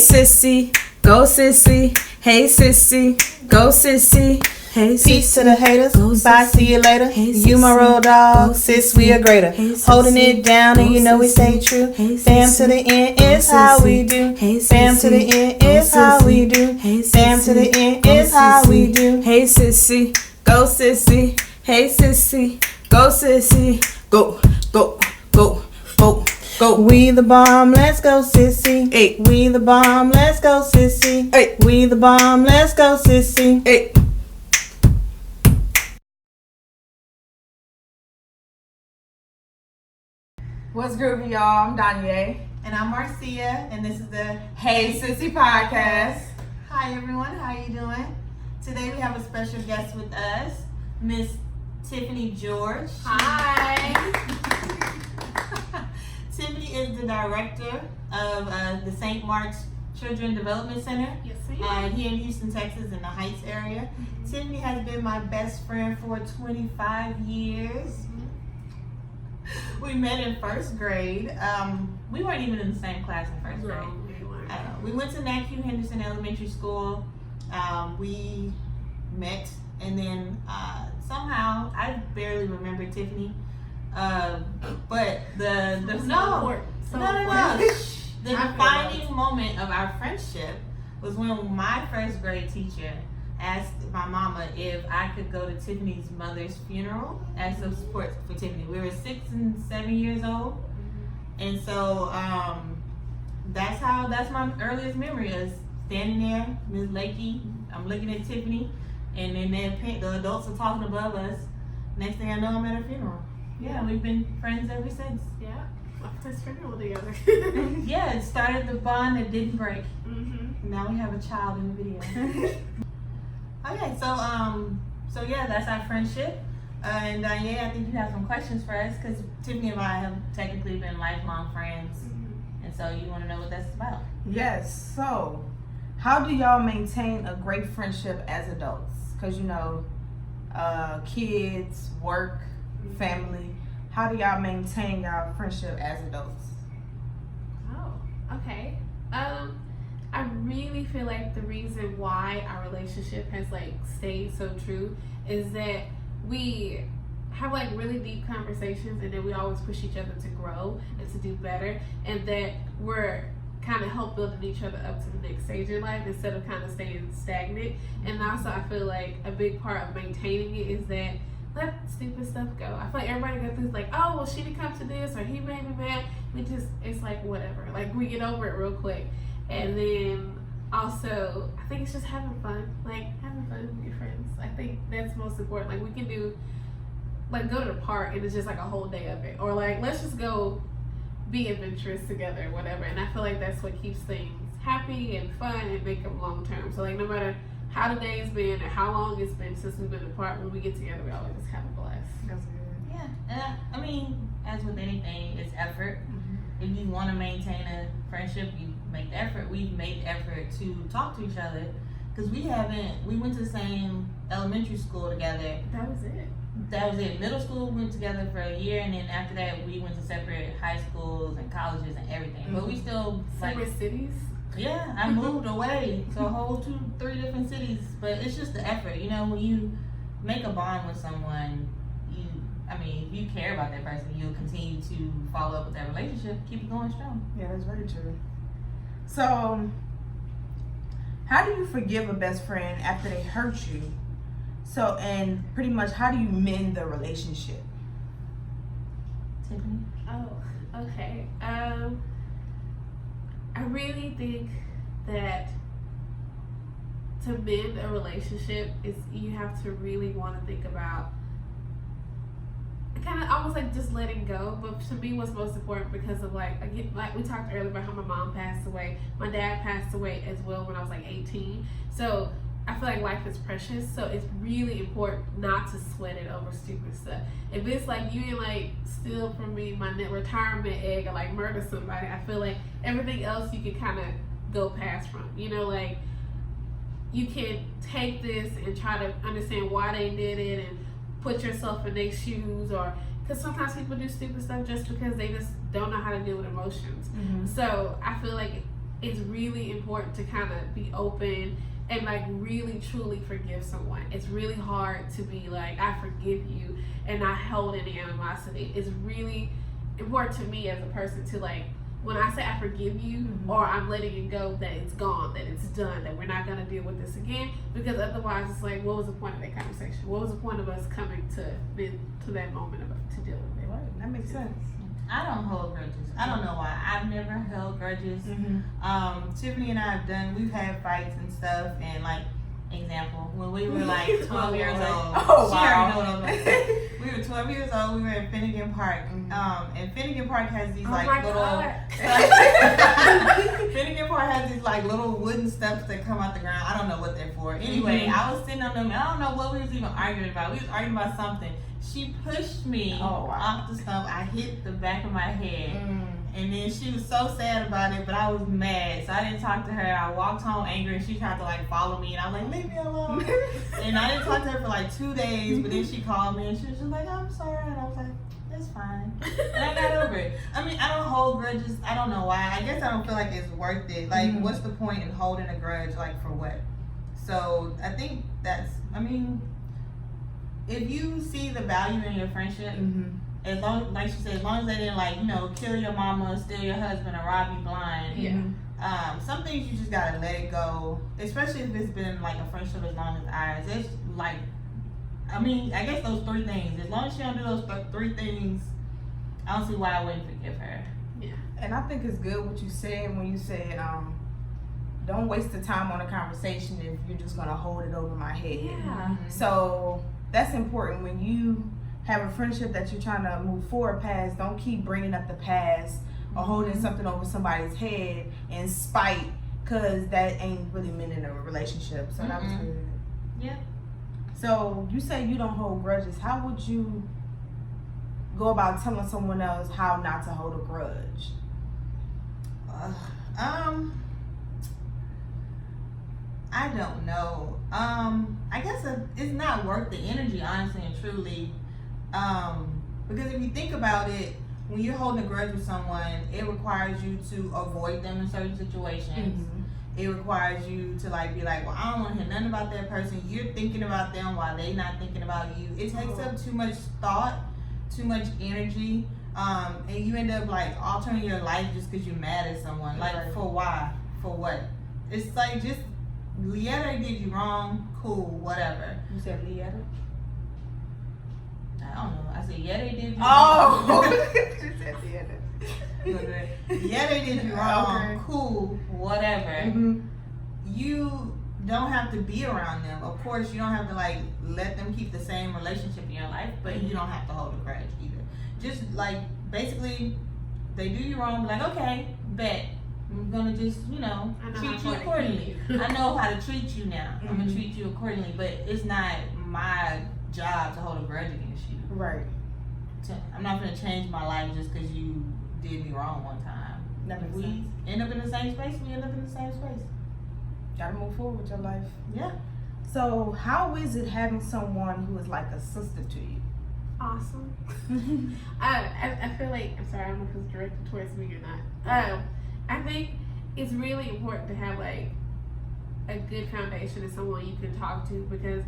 Sissy, go sissy. Hey sissy, go sissy. Hey sissy, Peace to the haters. go Bye, sissy. see you later. Hey, You my sissy, road dog, go sis, sissy. we are greater. Hey, Holding sissy, it down, and go you know we stay sissy. true. Hey, Fam sissy, to the end go is how we sissy. do. Hey, Fam to the sissy, end go is how we sissy. do. Hey, Fam to the sissy, end go is how we sissy. do. Hey sissy, go sissy. Hey sissy, go sissy. Go, go, go, go, go. We the bomb, let's go sissy. Hey. We the bomb, let's go sissy. Hey. We the bomb, let's go sissy. Hey. What's groovy, y'all? I'm Danye. And I'm Marcia, and this is the Hey Sissy Podcast. Hi everyone, how you doing? Today we have a special guest with us, Miss Tiffany George. Hi. Tiffany is the director of the St. Mark's Children Development Center Yes, ma'am. here in Houston, Texas, in the Heights area. Tiffany has been my best friend for 25 years. We met in first grade. We weren't even in the same class in first grade. We went to NACU Henderson Elementary School. We met, and then somehow I barely remember Tiffany. But the the defining moment of our friendship was when my first grade teacher asked my mama if I could go to Tiffany's mother's funeral as some support for Tiffany. We were 6 and 7 years old, and so that's my earliest memory is standing there, Ms. Lakey. I'm looking at Tiffany, and then the adults are talking above us. Next thing I know, I'm at her funeral. Yeah, we've been friends ever since. Yeah, my first funeral together. Yeah, it started the bond that didn't break. Mm-hmm. Now we have a child in the video. Okay, so yeah, that's our friendship. And yeah, I think you have some questions for us because Tiffany and I have technically been lifelong friends, and so you want to know what that's about. Yes. So, how do y'all maintain a great friendship as adults? Because kids, work, family. How do y'all maintain y'all friendship as adults? Oh, okay. I really feel like the reason why our relationship has stayed so true is that we have really deep conversations, and then we always push each other to grow and to do better, and that we're kind of help building each other up to the next stage in life instead of kind of staying stagnant. And also I feel like a big part of maintaining it is that let stupid stuff go. I feel like everybody goes through oh, well, she didn't come to this, or he made me mad. It's whatever. We get over it real quick. And then also, I think it's just having fun. Having fun with your friends. I think that's most important. We can do, go to the park and it's just a whole day of it. Or let's just go be adventurous together or whatever. And I feel like that's what keeps things happy and fun and make them long term. So no matter how the day's been or how long it's been since we've been apart, when we get together, we always just have a blast. That's good. Yeah, I mean, as with anything, it's effort. If you want to maintain a friendship, you make the effort. We've made the effort to talk to each other because we went to the same elementary school together. That was it. Middle school we went together for a year, and then after that we went to separate high schools and colleges and everything. But we still separate cities. Yeah, I moved away to a whole 2-3 different cities. But it's just the effort, when you make a bond with someone, if you care about that person, you'll continue to follow up with that relationship, keep it going strong. Yeah, that's very true. So, how do you forgive a best friend after they hurt you? So, and pretty much, how do you mend the relationship? Tiffany? Oh, okay. I really think that to mend a relationship is you have to really want to think about kind of almost just letting go. But to me, what's most important, because of again, we talked earlier about how my mom passed away, my dad passed away as well when I was 18. So I feel like life is precious, so it's really important not to sweat it over stupid stuff. If it's you didn't steal from me my net retirement egg or murder somebody, I feel like everything else you can kind of go past from. You can take this and try to understand why they did it and put yourself in their shoes, or because sometimes people do stupid stuff just because they just don't know how to deal with emotions. So I feel like it's really important to kind of be open and like really truly forgive someone. It's really hard to be like, I forgive you and not hold any animosity. It's really important to me as a person to like, when I say I forgive you or I'm letting it go, that it's gone, that it's done, that we're not going to deal with this again, because otherwise it's like, what was the point of that conversation? What was the point of us coming to that moment to deal with it? Right, that makes sense. I don't hold grudges. I don't know why. I've never held grudges. Tiffany and I we've had fights and stuff, and like, example, when we were like 12 years old. Oh, she wow. already know what I'm saying. We were 12 years old, we were in Finnegan Park. And Finnegan Park has these like little Finnegan Park has these like little wooden steps that come out the ground. I don't know what they're for. Anyway, I was sitting on them, and I don't know what we was even arguing about. We was arguing about something. She pushed me off the stump. I hit the back of my head. And then she was so sad about it, but I was mad. So I didn't talk to her. I walked home angry, and she tried to like follow me. And I was like, leave me alone. And I didn't talk to her for like 2 days, but then she called me, and she was just like, I'm sorry. And I was like, it's fine. And I got over it. I mean, I don't hold grudges. I don't know why. I guess I don't feel like it's worth it. Like, what's the point in holding a grudge? Like, for what? So I think that's, I mean, if you see the value in your friendship, as long, like she said, as long as they didn't like, you know, kill your mama, steal your husband, or rob you blind. Some things you just gotta let it go. Especially if it's been like a friendship as long as ours. It's like, I mean, I guess those 3 things. As long as she don't do those 3 things, I don't see why I wouldn't forgive her. Yeah. And I think it's good what you said when you said, don't waste the time on a conversation if you're just gonna hold it over my head. Yeah. So that's important when you have a friendship that you're trying to move forward past. Don't keep bringing up the past or holding something over somebody's head in spite, because that ain't really meant in a relationship. So that was good. Yeah. So you say you don't hold grudges. How would you go about telling someone else how not to hold a grudge? I don't know. I guess it's not worth the energy, honestly and truly. Because if you think about it, when you're holding a grudge with someone, it requires you to avoid them in certain situations. It requires you to like be like, well, I don't want to hear nothing about that person. You're thinking about them while they not thinking about you. It takes up too much thought, too much energy, and you end up like altering your life just because you're mad at someone. Like, for why? For what? It's like, just, yeah, they did you wrong, cool, whatever. You said Leetta? I don't know. I said, yeah, they did you wrong. wrong. She said Leetta. Yeah, they did you wrong, Okay. cool, whatever. You don't have to be around them. Of course, you don't have to like let them keep the same relationship in your life, but you don't have to hold a grudge either. Just like, basically, they do you wrong, be like, okay, bet. I'm gonna just, you know, treat you accordingly. I know how to treat you now. I'm gonna treat you accordingly, but it's not my job to hold a grudge against you. Right. I'm not gonna change my life just because you did me wrong one time. If we end up in the same space, we end up in the same space. Gotta move forward with your life. Yeah. So how is it having someone who is like a sister to you? Awesome. I feel like, I'm sorry, I don't know if it's directed towards me or not. I think it's really important to have like a good foundation of someone you can talk to, because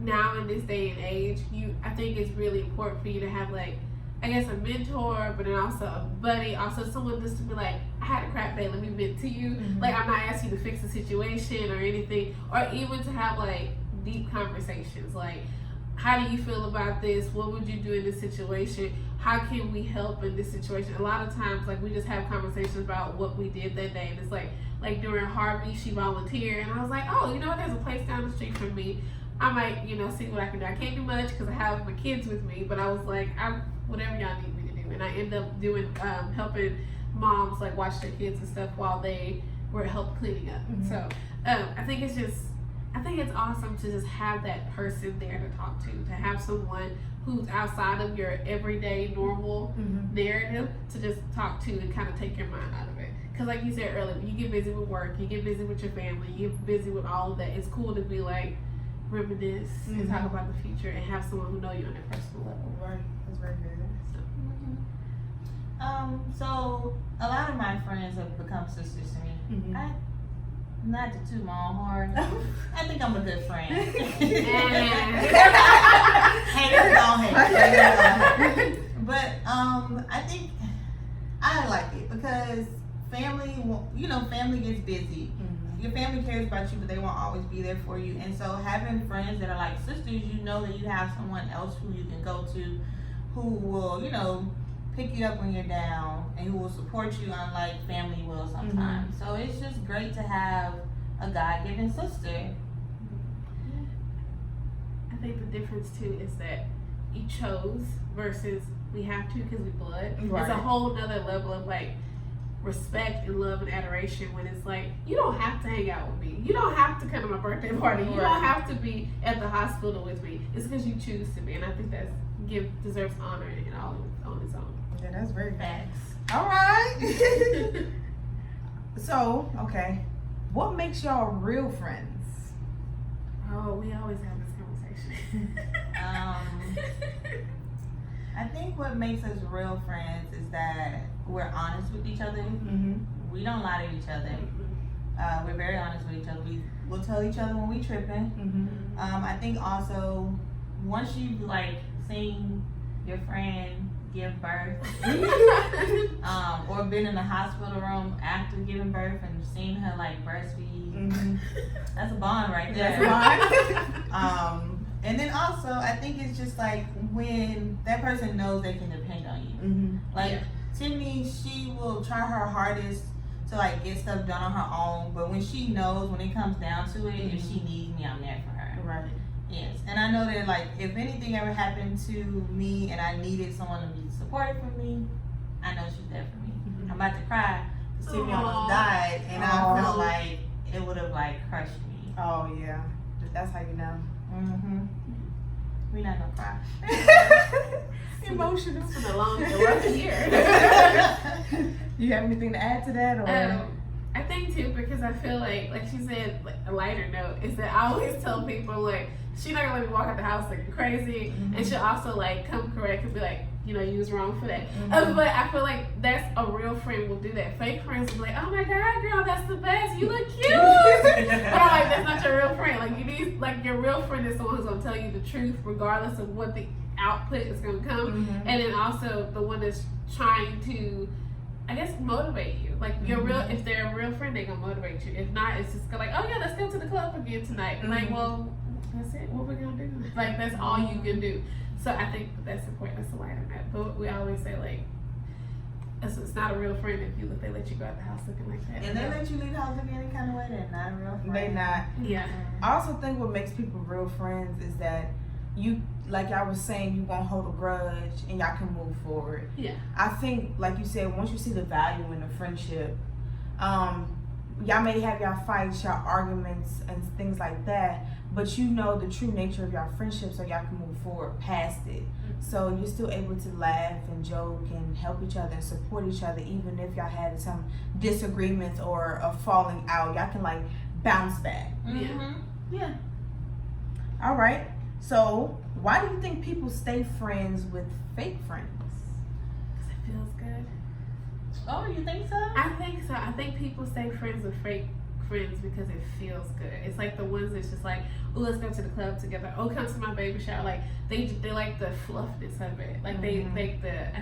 now in this day and age, I think it's really important for you to have like, I guess, a mentor, but then also a buddy, also someone just to be like, I had a crap day, let me vent to you. Like, I'm not asking you to fix the situation or anything, or even to have like deep conversations, like, how do you feel about this? What would you do in this situation? How can we help in this situation? A lot of times, like, we just have conversations about what we did that day, and it's like during Harvey, she volunteered, and I was like, oh, you know what, there's a place down the street from me. I might, you know, see what I can do. I can't do much because I have my kids with me, but I was like, whatever y'all need me to do. And I end up doing, helping moms like watch their kids and stuff while they were help cleaning up. So I think it's awesome to just have that person there to talk to have someone who's outside of your everyday normal narrative to just talk to and kind of take your mind out of it. Because like you said earlier, when you get busy with work, you get busy with your family, you get busy with all of that, it's cool to be like, reminisce and talk about the future and have someone who know you on a personal level. Right. That's very good. So a lot of my friends have become sisters to me. Mm-hmm. Not to toot my own horn. I think I'm a good friend. Haters don't hate. But I think I like it because family, family gets busy. Mm-hmm. Your family cares about you, but they won't always be there for you. And so having friends that are like sisters, you know that you have someone else who you can go to, who will, pick you up when you're down and who will support you unlike family will sometimes. So it's just great to have a God-given sister. I think the difference too is that you chose versus we have to because we blood. Right. It's a whole nother level of like respect and love and adoration when it's like you don't have to hang out with me. You don't have to come to my birthday party. You don't have to be at the hospital with me. It's because you choose to be, and I think that's deserves honor and all on its own. Yeah, that's very Facts. All right. So, okay, what makes y'all real friends? Oh, we always have this conversation. I think what makes us real friends is that we're honest with each other. Mm-hmm. We don't lie to each other. We're very honest with each other. We'll tell each other when we tripping. Mm-hmm. I think also once you've seen your friend give birth, or been in the hospital room after giving birth and seen her breastfeed, Mm-hmm. that's a bond right there. That's fine. And then also I think it's just when that person knows they can depend on you. Mm-hmm. Tiffany, she will try her hardest to get stuff done on her own, but when she knows when it comes down to it, if she needs me, I'm there for her. Right. Yes, and I know that if anything ever happened to me and I needed someone to be supportive for me, I know she's there for me. I'm about to cry because Tiffany almost died, and I felt like it would have crushed me. Oh yeah, that's how you know. We're not gonna cry. Emotional. It's been a rough year. You have anything to add to that, or? I think too, because I feel like she said, a lighter note is that I always tell people she's not gonna let me walk out the house looking crazy, and she'll also come correct and be like, you was wrong for that. But I feel like that's a real friend will do that. Fake friends will be like, oh my god, girl, that's the best. You look cute. But I'm that's not your real friend. You need your real friend is someone who's gonna tell you the truth regardless of what the output is gonna come, and then also the one that's trying to, I guess, motivate you. You're real. If they're a real friend, they're gonna motivate you. If not, it's just oh yeah, let's go to the club again tonight. Well, that's it. What we gonna do? That's all you can do. So I think that's important. That's a lighter note. But we always say it's not a real friend if they let you go out the house looking like that. And they let you leave the house looking any kind of way, they're not a real friend. They not. Yeah. I also think what makes people real friends is that you, like I was saying, you won't hold a grudge and y'all can move forward. Yeah. I think, like you said, once you see the value in the friendship, y'all may have y'all fights, y'all arguments, and things like that, but you know the true nature of y'all friendship, so y'all can move forward past it. So you're still able to laugh and joke and help each other and support each other, even if y'all had some disagreements or a falling out. Y'all can bounce back. Yeah. All right. So why do you think people stay friends with fake friends? Because it feels good. Oh, you think so? I think so. I think people stay friends with fake friends because it feels good. It's the ones that's just oh, let's go to the club together. Oh, come to my baby shower. They like the fluffiness of it. I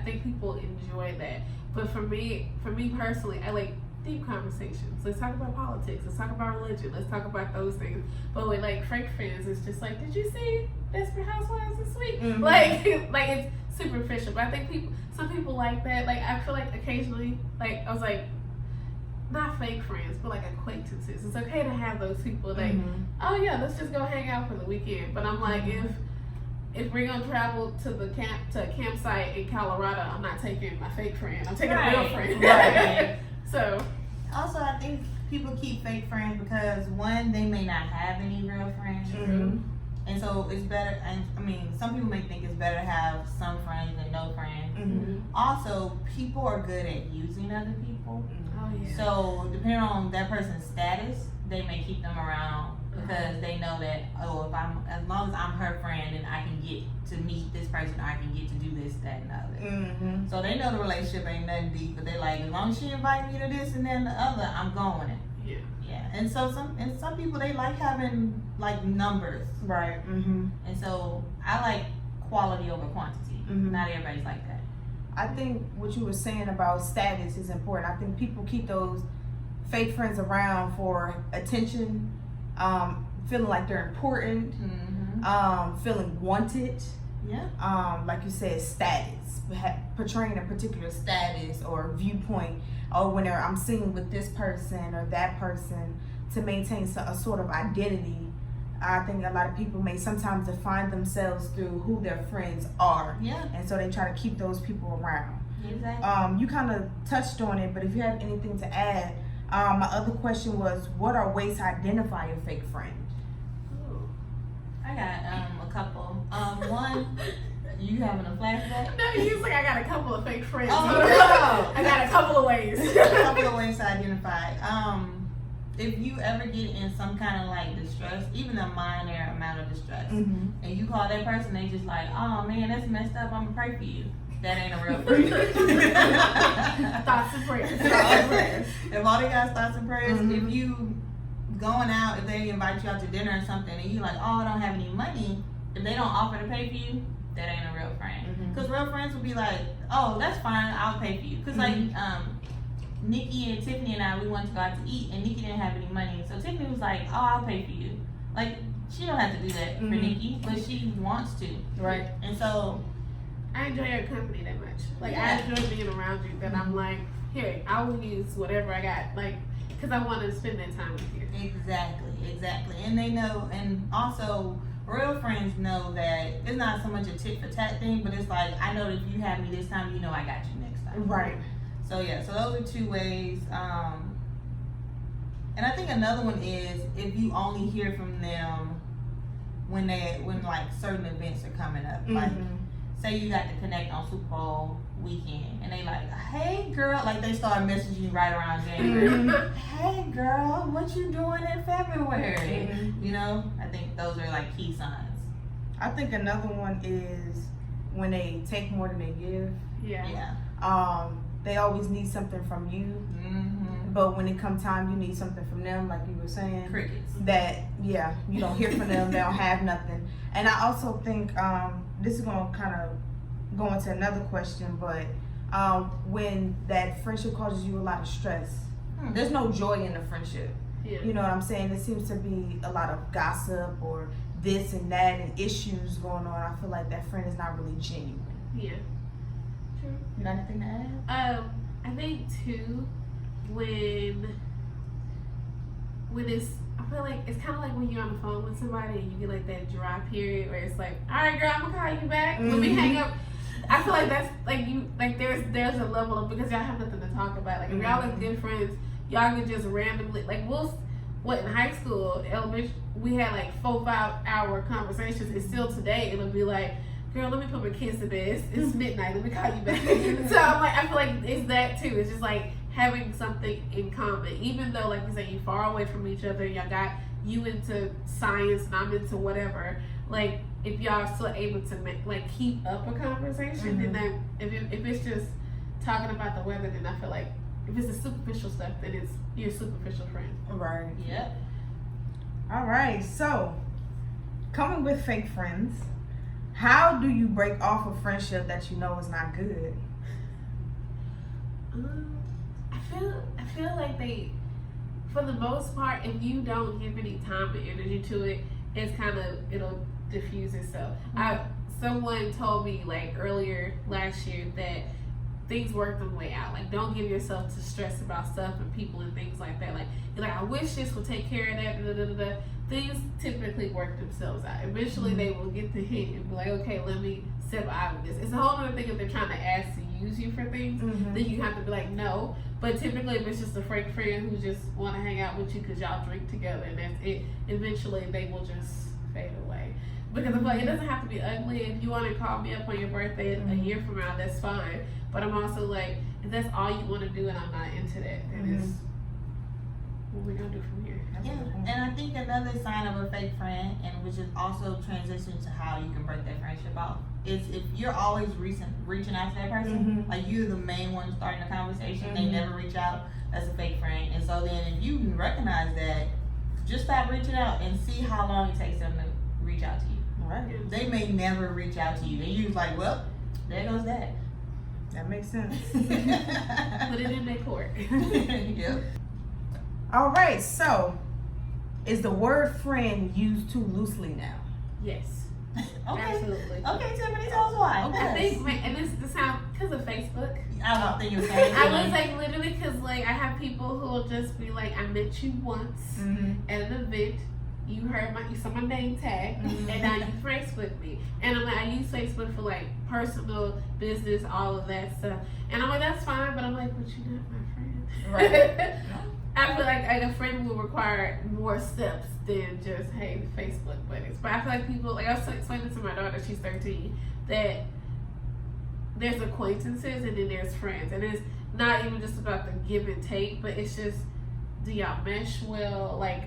think people enjoy that. But for me personally, I like deep conversations. Let's talk about politics. Let's talk about religion. Let's talk about those things. But with fake friends, it's just did you see Desperate Housewives this week? It's superficial. But I think some people like that. I feel occasionally, I was not fake friends, but acquaintances. It's okay to have those people oh yeah, let's just go hang out for the weekend. But I'm if we're gonna travel to a campsite in Colorado, I'm not taking my fake friend. I'm taking a real friend. Right. So also, I think people keep fake friends because one, they may not have any real friends. And so it's better, and some people may think it's better to have some friends than no friends. Also, people are good at using other people. Oh yeah. So depending on that person's status, they may keep them around because they know that, oh, as long as I'm her friend and I can get to meet this person, or I can get to do this, that, and the other. So they know the relationship ain't nothing deep, but they like, as long as she invite me to this and then the other, I'm going. Yeah. And so some people, they like having like numbers. Right. And so I like quality over quantity. Not everybody's like that. I think what you were saying about status is important. I think people keep those fake friends around for attention, feeling like they're important, feeling wanted. Yeah. Like you said, status, portraying a particular status or viewpoint. Or whenever I'm seen with this person or that person, to maintain a sort of identity. I think a lot of people may sometimes define themselves through who their friends are. Yeah. And so they try to keep those people around. Exactly. You kind of touched on it, but if you have anything to add, my other question was, what are ways to identify a fake friend? Ooh. I got a couple. One, you having a flashback? No, he's like, I got a couple of fake friends. Oh, no. I got a couple of ways. A couple of ways to identify. If you ever get in some kind of like distress, even a minor amount of distress, and you call that person, they just like, oh man, that's messed up, I'm gonna pray for you. That ain't a real friend. Thoughts and prayers. If all they got is thoughts and prayers, if you going out, if they invite you out to dinner or something, and you like, oh, I don't have any money, if they don't offer to pay for you, that ain't a real friend. Because real friends will be like, oh, that's fine, I'll pay for you. Because like, Nikki and Tiffany and I, we wanted to go out to eat, and Nikki didn't have any money. So Tiffany was like, oh, I'll pay for you. Like, she don't have to do that for Nikki, but she wants to. Right. And so I enjoy your company that much. Like, I enjoy being around you, that I'm like, here, I will use whatever I got. Like, because I want to spend that time with you. Exactly. And they know, and also, real friends know that it's not so much a tit for tat thing, but it's like, I know that if you have me this time, you know I got you next time. Right. So yeah, so those are 2 ways. And I think another one is if you only hear from them when like certain events are coming up. Like, say you got to connect on Super Bowl weekend, and they like, hey girl, like they start messaging you right around January. Hey girl, what you doing in February? You know, I think those are like key signs. I think another one is when they take more than they give. Yeah. They always need something from you, but when it comes time, you need something from them, like you were saying. Crickets. That, yeah, you don't hear from them, they don't have nothing. And I also think, this is going to kind of go into another question, but when that friendship causes you a lot of stress, there's no joy in the friendship. Yeah. You know what I'm saying? There seems to be a lot of gossip or this and that and issues going on. I feel like that friend is not really genuine. Yeah. True. You got anything to add? I think too, when it's, I feel like it's kind of like when you're on the phone with somebody and you get like that dry period where it's like, all right, girl, I'm gonna call you back. Let me hang up. I feel like that's like you, like there's a level of, because y'all have nothing to talk about. Like if y'all are good friends, y'all can just randomly, like in high school, elementary, we had like 4-5 hour conversations, and still today it'll be like, girl, let me put my kids to bed. It's midnight. Let me call you back. So I'm like, I feel like it's that too. It's just like having something in common, even though, like you said, you're far away from each other. Y'all got you into science and I'm into whatever. Like if y'all are still able to keep up a conversation, and then if it's just talking about the weather, then I feel like if it's the superficial stuff, then it's your superficial friend. Right. Yep. All right. So, coming with fake friends, how do you break off a friendship that you know is not good? I feel like they, for the most part, if you don't give any time and energy to it, it'll diffuse itself. Someone told me like earlier last year that things work their way out. Like, don't give yourself to stress about stuff and people and things like that. Like, you're like, I wish this would take care of that. Things typically work themselves out. Eventually, they will get the hint and be like, okay, let me step out of this. It's a whole other thing if they're trying to ask to use you for things. Then you have to be like, no. But typically, if it's just a fake friend who just want to hang out with you because y'all drink together and that's it, eventually they will just fade away. Because I feel like it doesn't have to be ugly. If you want to call me up on your birthday a year from now, that's fine. But I'm also like, if that's all you want to do and I'm not into that, then it's what we're gonna do from here. Yeah, and I think another sign of a fake friend, and which is also transition to how you can break that friendship off, is if you're always reaching out to that person, like you're the main one starting the conversation, they never reach out, that's a fake friend. And so then if you recognize that, just stop reaching out and see how long it takes them to reach out to you. Right. They may never reach out to you. And you're like, well, there goes that. That makes sense. Put it in their court. Yep. All right, so is the word friend used too loosely now? Yes. Okay. Absolutely. Okay, Tiffany, tell us why. I think, and this sounds because of Facebook. I don't think you're saying I was like literally because like I have people who will just be like, I met you once at an event. You saw my name tag, and now you Facebook me. And I'm like, I use Facebook for like personal, business, all of that stuff. And I'm like, that's fine, but I'm like, but you're not my friend. Right. I feel like a friend will require more steps than just, hey, Facebook buddies. But I feel like people, like I was explaining to my daughter, she's 13, that there's acquaintances and then there's friends. And it's not even just about the give and take, but it's just, do y'all mesh well? Like,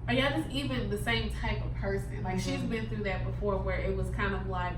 are y'all just even the same type of person? Like, she's been through that before where it was kind of like,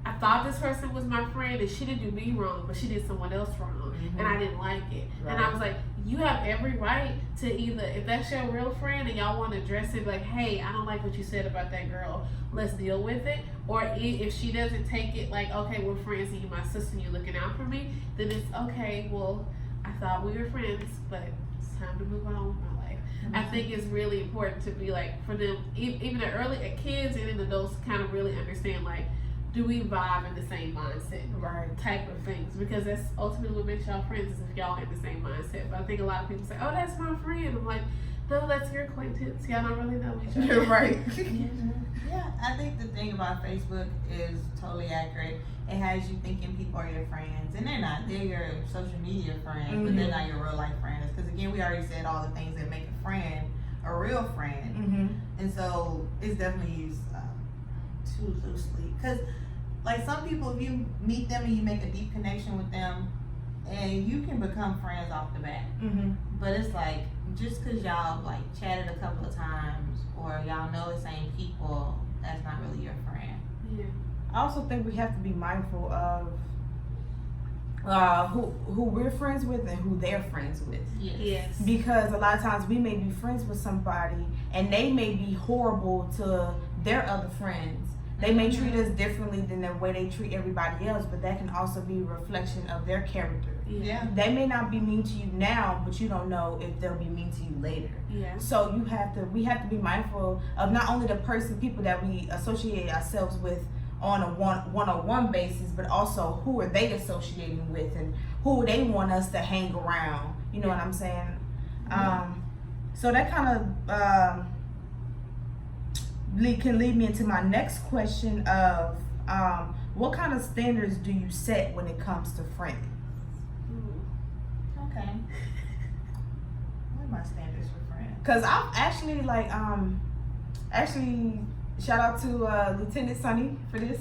I thought this person was my friend and she didn't do me wrong, but she did someone else wrong. And I didn't like it. Right. And I was like, you have every right to either, if that's your real friend and y'all want to address it, like, hey, I don't like what you said about that girl, let's deal with it. Or if she doesn't take it like, okay, we're friends and you my sister and you looking out for me, then it's okay, well, I thought we were friends, but it's time to move on with my life. I think it's really important to be like, for them, even at kids and in adults, kind of really understand, like, do we vibe in the same mindset, Right. type of things, because that's ultimately what makes y'all friends, is if y'all in the same mindset. But I think a lot of people say, oh, that's my friend. I'm like, no, that's your acquaintance. Y'all don't really know each other. You're right. Yeah, I think the thing about Facebook is totally accurate. It has you thinking people are your friends, and they're not. They're your social media friends, but they're not your real life friends. Because again, we already said all the things that make a friend a real friend, and so it's definitely used too loosely. Because like some people, if you meet them and you make a deep connection with them, and you can become friends off the bat. But it's like, just because y'all like chatted a couple of times or y'all know the same people, that's not really your friend. Yeah. I also think we have to be mindful of who we're friends with and who they're friends with. Yes. Because a lot of times we may be friends with somebody and they may be horrible to their other friends. They may treat us differently than the way they treat everybody else, but that can also be a reflection of their character. Yeah. They may not be mean to you now, but you don't know if they'll be mean to you later. Yeah. So we have to be mindful of not only the people that we associate ourselves with on a one-on-one basis, but also who are they associating with and who they want us to hang around. You know what I'm saying? So that kind of can lead me into my next question of what kind of standards do you set when it comes to friends? Okay. What are my standards for friends? Because I'm actually like shout out to Lieutenant Sunny for this.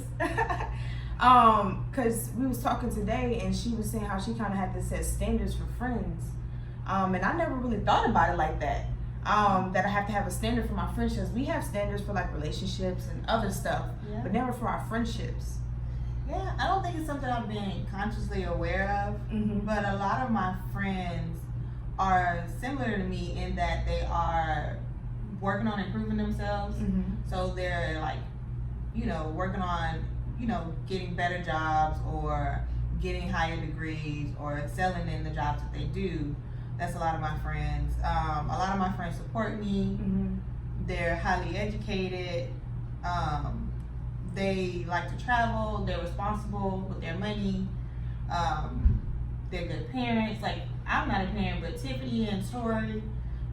Because we was talking today and she was saying how she kind of had to set standards for friends. And I never really thought about it like that. That I have to have a standard for my friendships. We have standards for like relationships and other stuff, but never for our friendships. Yeah, I don't think it's something I've been consciously aware of, but a lot of my friends are similar to me in that they are working on improving themselves. So they're like, working on, getting better jobs or getting higher degrees or excelling in the jobs that they do. That's a lot of my friends. A lot of my friends support me. They're highly educated. They like to travel. They're responsible with their money. They're good parents. Like, I'm not a parent, but Tiffany and Tori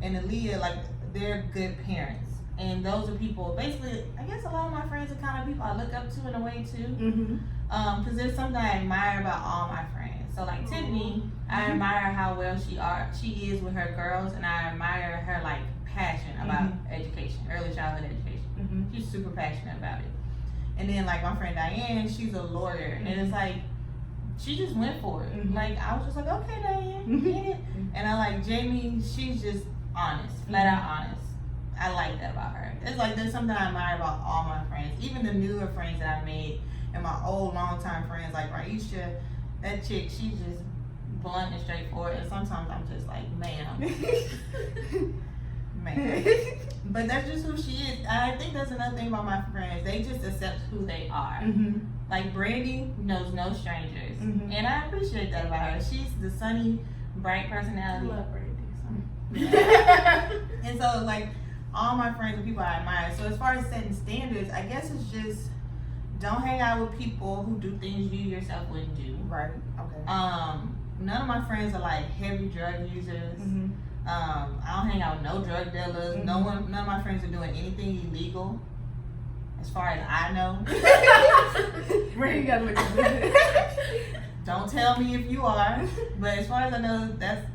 and Aaliyah, like, they're good parents. And those are people, basically, I guess a lot of my friends are kind of people I look up to in a way too. Because there's something I admire about all my friends. So like Tiffany, I admire how well she is with her girls, and I admire her like passion about education, early childhood education. She's super passionate about it. And then like my friend Diane, she's a lawyer, and it's like she just went for it. Like I was just like, okay, Diane, get it. And I like Jamie, she's just honest, flat out honest. I like that about her. It's like there's something I admire about all my friends, even the newer friends that I made, and my old longtime friends like Marcia. That chick, she's just blunt and straightforward, and sometimes I'm just like, ma'am. But that's just who she is. I think that's another thing about my friends. They just accept who they are. Like Brandy knows no strangers, and I appreciate that about her. She's the sunny, bright personality. I love Brandy. And so, like, all my friends are people I admire. So as far as setting standards, I guess it's just don't hang out with people who do things you yourself wouldn't do. Right. Okay. None of my friends are like heavy drug users. I don't hang out with no drug dealers. None of my friends are doing anything illegal, as far as I know. Brandy gotta look at Don't tell me if you are. But as far as I know, that's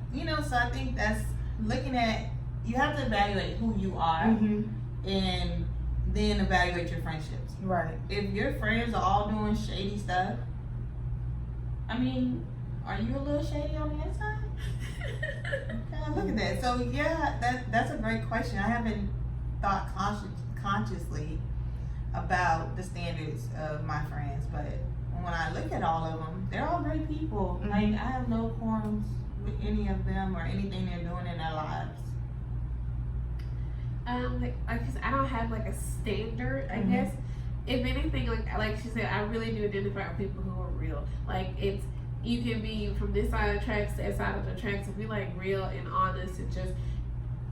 So I think that's looking at. You have to evaluate who you are, and then evaluate your friendships. Right. If your friends are all doing shady stuff, I mean, are you a little shady on the inside? Look at that. So yeah, that's a great question. I haven't thought consciously about the standards of my friends, but when I look at all of them, they're all great people. Like I have no qualms with any of them or anything they're doing in their lives. I guess I don't have like a standard. I guess if anything, like she said, I really do identify with people who are real. Like you can be from this side of the tracks to that side of the tracks and be like real and honest and just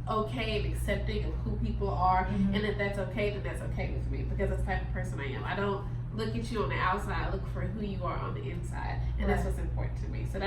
okay and accepting of who people are, and if that's okay, then that's okay with me because that's the type of person I am. I don't look at you on the outside, I look for who you are on the inside, and that's what's important to me. So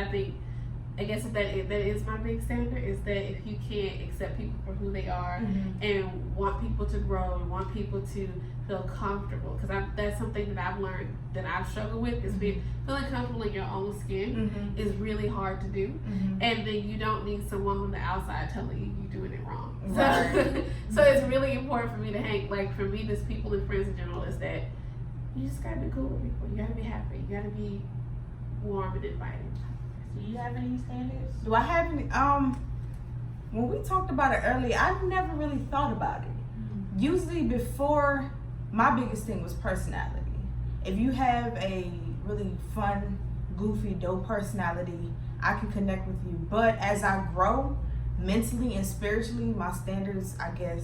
I guess if that is my big standard, is that if you can't accept people for who they are and want people to grow and want people to feel comfortable, because that's something that I've learned that I've struggled with is feeling comfortable in your own skin is really hard to do, and then you don't need someone on the outside telling you you're doing it wrong. Right. So it's really important for me to hang, like for me, just people and friends in general, is that you just gotta be cool with people. You gotta be happy. You gotta be warm and inviting. Do you have any standards? Do I have any? When we talked about it earlier, I've never really thought about it. Usually before, my biggest thing was personality. If you have a really fun, goofy, dope personality, I can connect with you. But as I grow mentally and spiritually, my standards, I guess,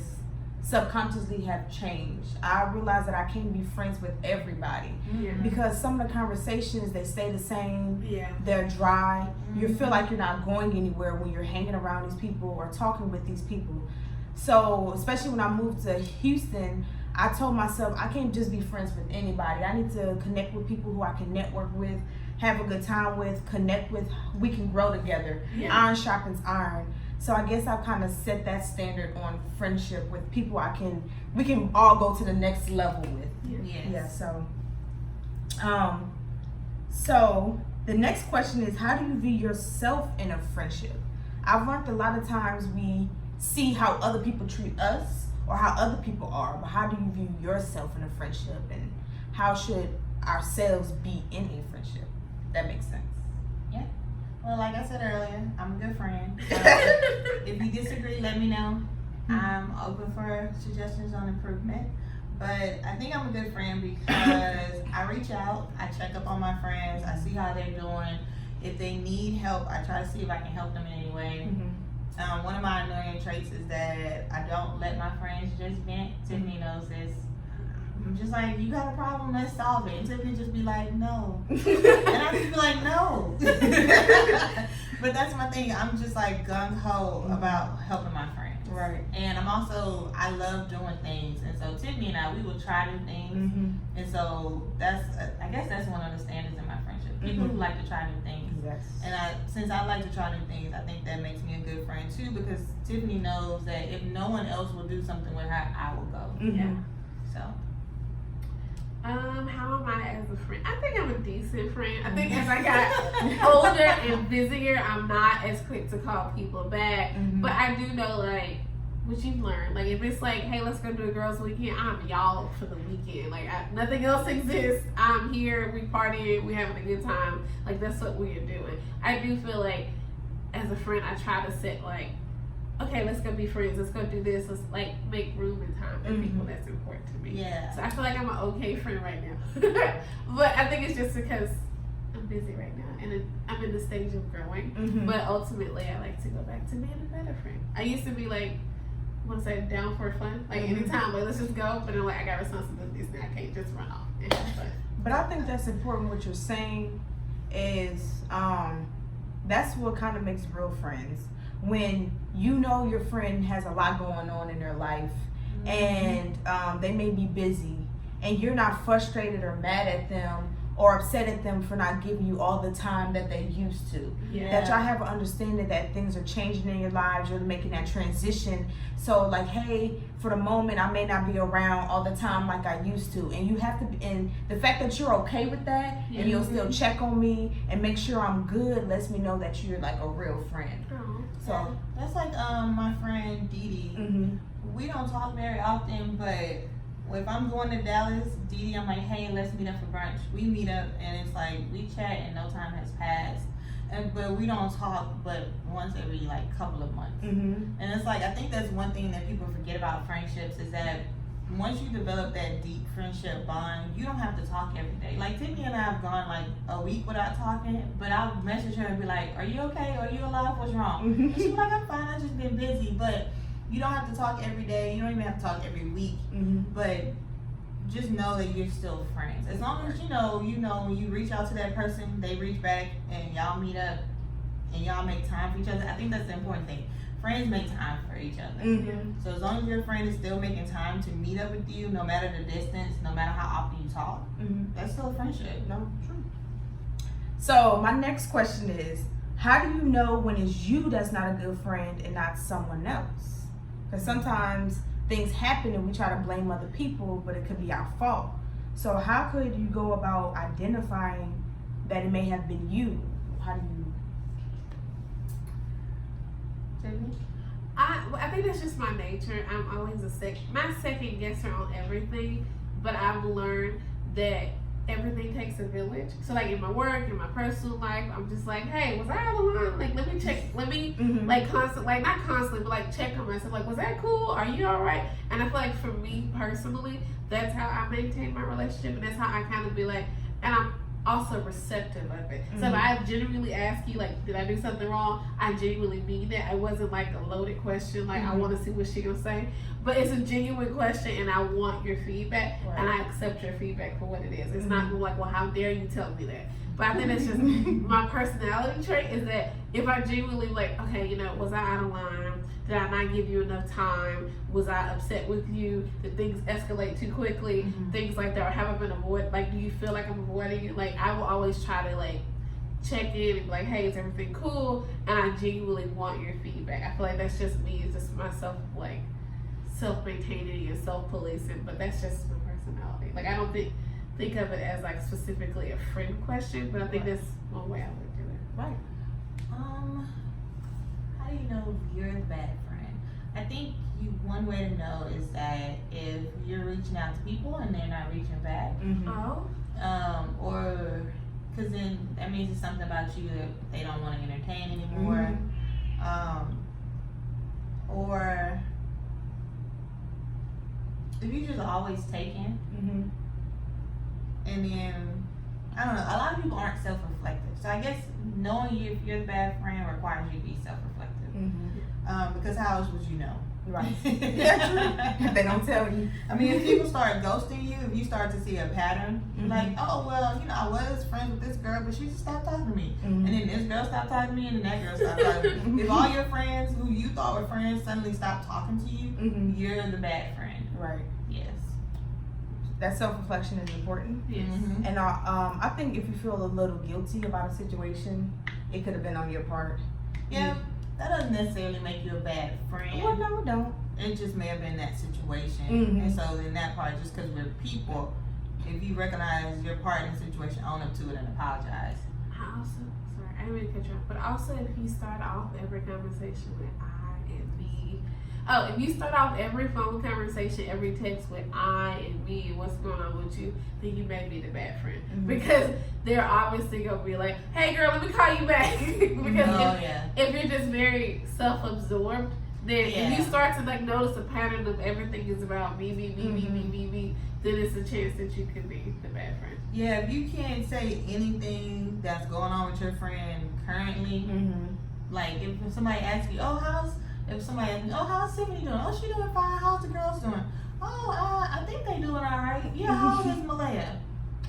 subconsciously have changed. I realize that I can't be friends with everybody because some of the conversations, they stay the same. They're dry. You feel like you're not going anywhere when you're hanging around these people or talking with these people. So especially when I moved to Houston, I told myself I can't just be friends with anybody. I need to connect with people who I can network with, have a good time with, connect with. We can grow together. Iron sharpens iron. So I guess I've kind of set that standard on friendship with people we can all go to the next level with. Yeah. So the next question is, how do you view yourself in a friendship? I've learned a lot of times we see how other people treat us or how other people are, but how do you view yourself in a friendship, and how should ourselves be in a friendship? That makes sense. Yeah. Well, like I said earlier, I'm a good friend. If you disagree, let me know. I'm open for suggestions on improvement. But I think I'm a good friend because I reach out, I check up on my friends, I see how they're doing. If they need help, I try to see if I can help them in any way. One of my annoying traits is that I don't let my friends just vent. Tiffany knows this. I'm just like, you got a problem, let's solve it. And Tiffany just be like, no. And I just be like, no. But that's my thing. I'm just like gung-ho about helping my friends. Right. And I love doing things. And so Tiffany and I, we will try new things. And so I guess that's one of the standards in my friendship. People who like to try new things. Yes. And since I like to try new things, I think that makes me a good friend too, because Tiffany knows that if no one else will do something with her, I will go. So. How am I as a friend? I think I'm a decent friend. I think as I got older and busier, I'm not as quick to call people back. But I do know, like, what you've learned. Like, if it's like, hey, let's go do a girls' weekend, I'm y'all for the weekend. Like, nothing else exists. I'm here, we partying, we having a good time. Like, that's what we are doing. I do feel like, as a friend, I try to set, like, okay, let's go be friends. Let's go do this. Let's like make room and time for people that's important to me. Yeah. So I feel like I'm an okay friend right now. But I think it's just because I'm busy right now and I'm in the stage of growing. But ultimately, I like to go back to being a better friend. I used to be like, I want to say down for fun. Like anytime, like let's just go. But then like I got responsibilities now. I can't just run off and have fun. But I think that's important. What you're saying is that's what kind of makes real friends. When you know your friend has a lot going on in their life and they may be busy and you're not frustrated or mad at them or upset at them for not giving you all the time that they used to. That y'all have an understanding that things are changing in your lives, you're making that transition. So like, hey, for the moment I may not be around all the time like I used to. And you have to be, and the fact that you're okay with that and you'll still check on me and make sure I'm good lets me know that you're like a real friend. So that's like my friend Dee Dee. We don't talk very often, but if I'm going to Dallas, Dee Dee, I'm like, hey, let's meet up for brunch. We meet up and it's like we chat and no time has passed. But we don't talk but once every like couple of months. And it's like, I think that's one thing that people forget about friendships is that once you develop that deep friendship bond, you don't have to talk every day. Like Tiffany and I have gone like a week without talking, but I'll message her and be like, are you okay? Are you alive? What's wrong? And she's like, I'm fine, I've just been busy. But you don't have to talk every day. You don't even have to talk every week. But just know that you're still friends. As long as you know when you reach out to that person, they reach back and y'all meet up and y'all make time for each other. I think that's the important thing. Friends make time for each other. So as long as your friend is still making time to meet up with you, no matter the distance, no matter how often you talk, that's still a friendship. No, true. So my next question is, how do you know when it's you that's not a good friend and not someone else? Because sometimes things happen and we try to blame other people, but it could be our fault. So how could you go about identifying that it may have been you? How do you? I think that's just my nature. I'm always my second guesser on everything, but I've learned that everything takes a village. So like in my work, in my personal life, I'm just like, hey, was I out of line? Like let me check, like constant, like not constantly, but like check on myself. Like, was that cool? Are you all right? And I feel like for me personally, that's how I maintain my relationship, and that's how I kind of be like, and I'm also receptive of it. So if I genuinely ask you, like, did I do something wrong? I genuinely mean that. It wasn't like a loaded question, like I want to see what she gonna say. But it's a genuine question, and I want your feedback, and I accept your feedback for what it is. It's not like, well, how dare you tell me that? But I think that's just my personality trait is that if I genuinely like, okay, was I out of line? Did I not give you enough time? Was I upset with you? Did things escalate too quickly? Things like that. Or have I been avoided? Like, do you feel like I'm avoiding you? Like, I will always try to like check in and be like, hey, is everything cool? And I genuinely want your feedback. I feel like that's just me. It's just myself, like self-maintaining and self-policing. But that's just my personality. Like, I don't think of it as like specifically a friend question, but I think that's one way I would do it. Right. How do you know you're the bad friend? I think one way to know is that if you're reaching out to people and they're not reaching back, or because then that means it's something about you that they don't want to entertain anymore, or if you just always taking. And then, I don't know, a lot of people aren't self-reflective. So I guess knowing you if you're the bad friend requires you to be self-reflective. Because how else would you know? Right. If they don't tell you. I mean, if people start ghosting you, if you start to see a pattern, like, oh, well, I was friends with this girl, but she just stopped talking to me. And then this girl stopped talking to me, and then that girl stopped talking to me. If all your friends who you thought were friends suddenly stop talking to you, you're the bad friend. Right. Yes. That self-reflection is important. Yes. And I think if you feel a little guilty about a situation, it could have been on your part. Yeah, that doesn't necessarily make you a bad friend. Well, no, it don't. It just may have been that situation. And so in that part, just because we're people, if you recognize your part in the situation, own up to it and apologize. I also, sorry, I didn't mean to cut you off, but also if you start off every conversation with I and me. Oh, if you start off every phone conversation, every text with I and me and what's going on with you, then you may be the bad friend. Because they're obviously going to be like, hey girl, let me call you back. Because if you're just very self-absorbed, then Yeah. if you start to like notice a pattern of everything is about me, then it's a chance that you could be the bad friend. Yeah, if you can't say anything that's going on with your friend currently, like if somebody asks you, how's Tiffany doing? Oh, she doing fine. How's the girls doing? Oh, I think they doing all right. Yeah, how old is Malaya?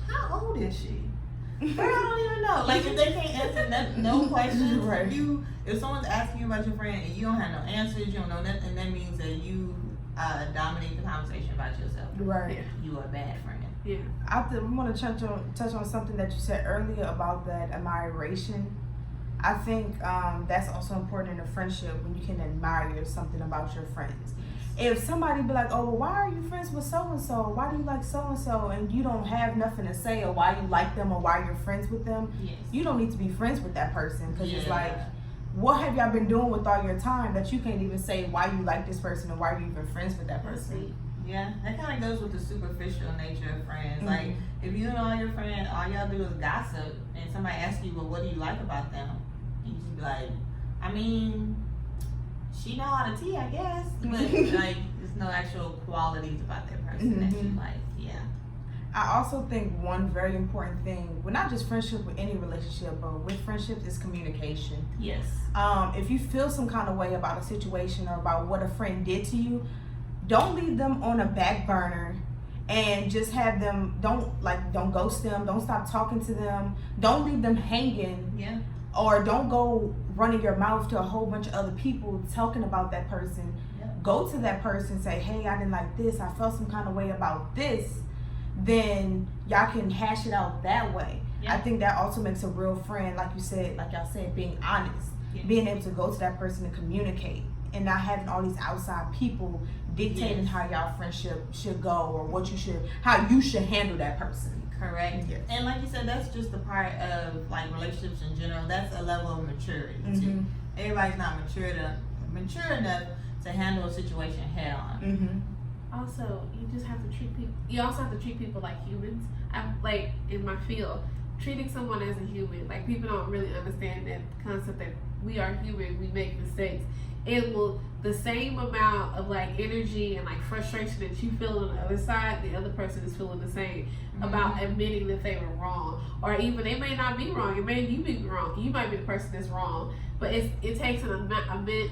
How old is she? Girl, I don't even know. Like if they can't answer no questions, Right. if someone's asking you about your friend and you don't have no answers, you don't know nothing, that means that you dominate the conversation about yourself. Right. You are a bad friend. Yeah. I want to touch on something that you said earlier about that admiration. I think that's also important in a friendship when you can admire something about your friends. If somebody be like, oh, well, why are you friends with so-and-so? Why do you like so-and-so? And you don't have nothing to say or why you like them or why you're friends with them, Yes. you don't need to be friends with that person. Because it's Yeah. like, what have y'all been doing with all your time that you can't even say why you like this person or why you're even friends with that person? Yeah, that kind of goes with the superficial nature of friends. Mhm. Like, if you and all your friends, all y'all do is gossip, and somebody asks you, well, what do you like about them? You just be like, I mean, she know how to tea, I guess. But, like, there's no actual qualities about that person that you like. Yeah. I also think one very important thing, well, not just friendship with any relationship, but with friendships, is communication. Yes. If you feel some kind of way about a situation or about what a friend did to you, don't leave them on a back burner and just have them, don't ghost them, don't stop talking to them, don't leave them hanging. Yeah. Or don't go running your mouth to a whole bunch of other people talking about that person. Yep. Go to that person, say, hey, I didn't like this, I felt some kind of way about this. Then y'all can hash it out that way. Yep. I think that also makes a real friend, like y'all said, being honest, being able to go to that person and communicate, and not having all these outside people dictating how y'all friendship should go or how you should handle that person. Correct. Yes. And like you said, that's just a part of like relationships in general. That's a level of maturity too. Everybody's not mature enough to handle a situation head on. Also, you just have to treat people. You also have to treat people like humans. I'm like in my field, treating someone as a human. Like people don't really understand that concept that we are human. We make mistakes. It will the same amount of like energy and like frustration that you feel on the other side, the other person is feeling the same about admitting that they were wrong, or even they may not be wrong. It may you be wrong. You might be the person that's wrong, but it takes an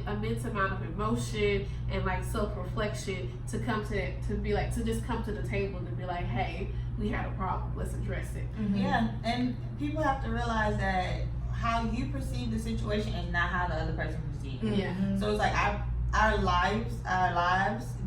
immense amount of emotion and like self-reflection to come to be like to just come to the table and be like, hey, we had a problem. Let's address it. Yeah, and people have to realize that how you perceive the situation is not how the other person perceives it. Yeah. So it's like our lives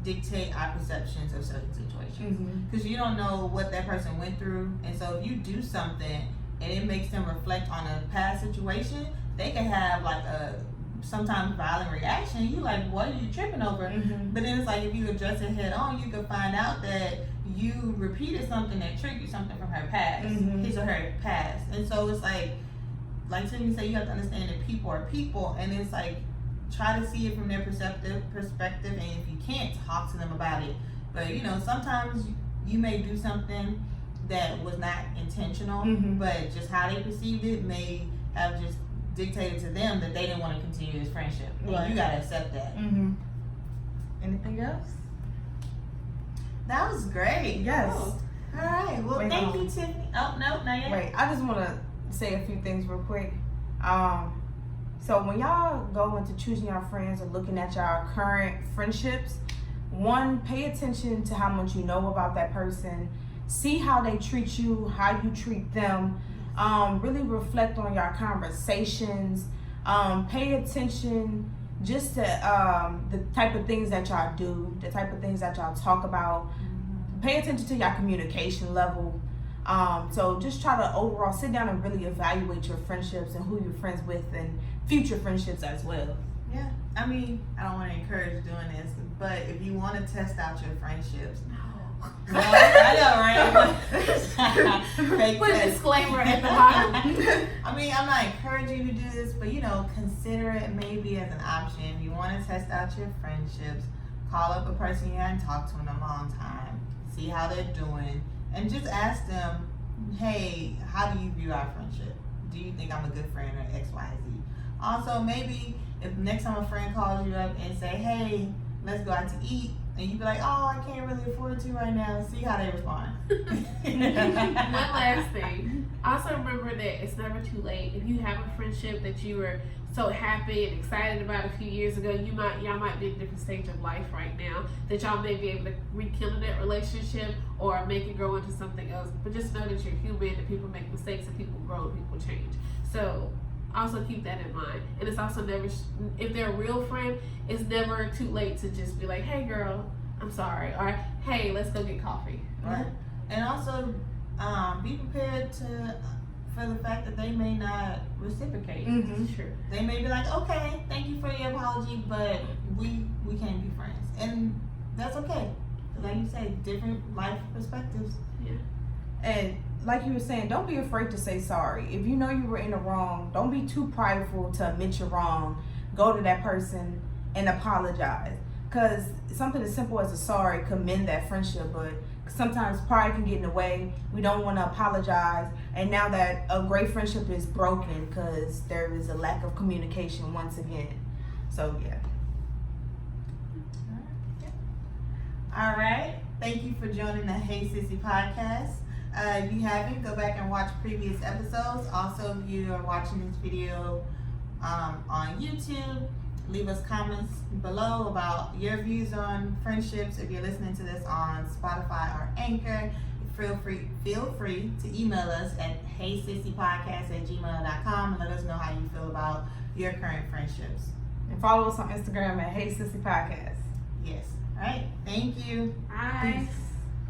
dictate our perceptions of certain situations. Because you don't know what that person went through, and so if you do something and it makes them reflect on a past situation, they can have like a sometimes violent reaction. You like, what are you tripping over? But then it's like if you address it head on, you can find out that you repeated something that triggered something from her past, his or her past. And so it's like Tiffany said, you have to understand that people are people, and it's like try to see it from their perspective, and if you can't, talk to them about it. But sometimes you may do something that was not intentional, but just how they perceived it may have just dictated to them that they didn't want to continue this friendship. And you gotta accept that. Anything else? That was great. Yes. Oh. All right. Well, thank you, Tiffany. Oh no, not yet. Wait, I just want to say a few things real quick. So when y'all go into choosing your friends or looking at y'all current friendships, one, pay attention to how much you know about that person. See how they treat you, how you treat them. Really reflect on your conversations. Pay attention just to the type of things that y'all do, the type of things that y'all talk about. Pay attention to your communication level. So just try to overall sit down and really evaluate your friendships and who you're friends with and future friendships as well. Yeah, I mean, I don't want to encourage doing this, but if you want to test out your friendships, no, I know, right? Put a disclaimer at the bottom. I mean, I'm not encouraging you to do this, but consider it maybe as an option. If you want to test out your friendships, call up a person you haven't talked to in a long time, see how they're doing, and just ask them, hey, how do you view our friendship? Do you think I'm a good friend or X, Y, Z? Also, maybe if next time a friend calls you up and say, hey, let's go out to eat, and you be like, oh, I can't really afford to right now, see how they respond. One last thing. Also remember that it's never too late. If you have a friendship that you were so happy and excited about a few years ago, y'all might be in a different stage of life right now, that y'all may be able to rekindle that relationship or make it grow into something else. But just know that you're human, and people make mistakes, and people grow, and people change. So also keep that in mind. And it's also never, if they're a real friend, it's never too late to just be like, hey girl, I'm sorry, or hey, let's go get coffee. Right. And also be prepared for the fact that they may not reciprocate. Sure. They may be like, okay, thank you for your apology, but we can't be friends. And that's okay. Like you said, different life perspectives. Yeah. And like you were saying, don't be afraid to say sorry. If you know you were in the wrong, don't be too prideful to admit you're wrong. Go to that person and apologize. Because something as simple as a sorry could mend that friendship, but sometimes pride can get in the way. We don't want to apologize. And now that a great friendship is broken because there is a lack of communication once again. So, yeah. All right. Thank you for joining the Hey Sissy podcast. If you haven't, go back and watch previous episodes. Also, if you are watching this video on YouTube, leave us comments below about your views on friendships. If you're listening to this on Spotify or Anchor, feel free to email us at heysissypodcast@gmail.com and let us know how you feel about your current friendships. And follow us on Instagram at Hey Sissy Podcast. Yes. All right. Thank you. Bye. Peace.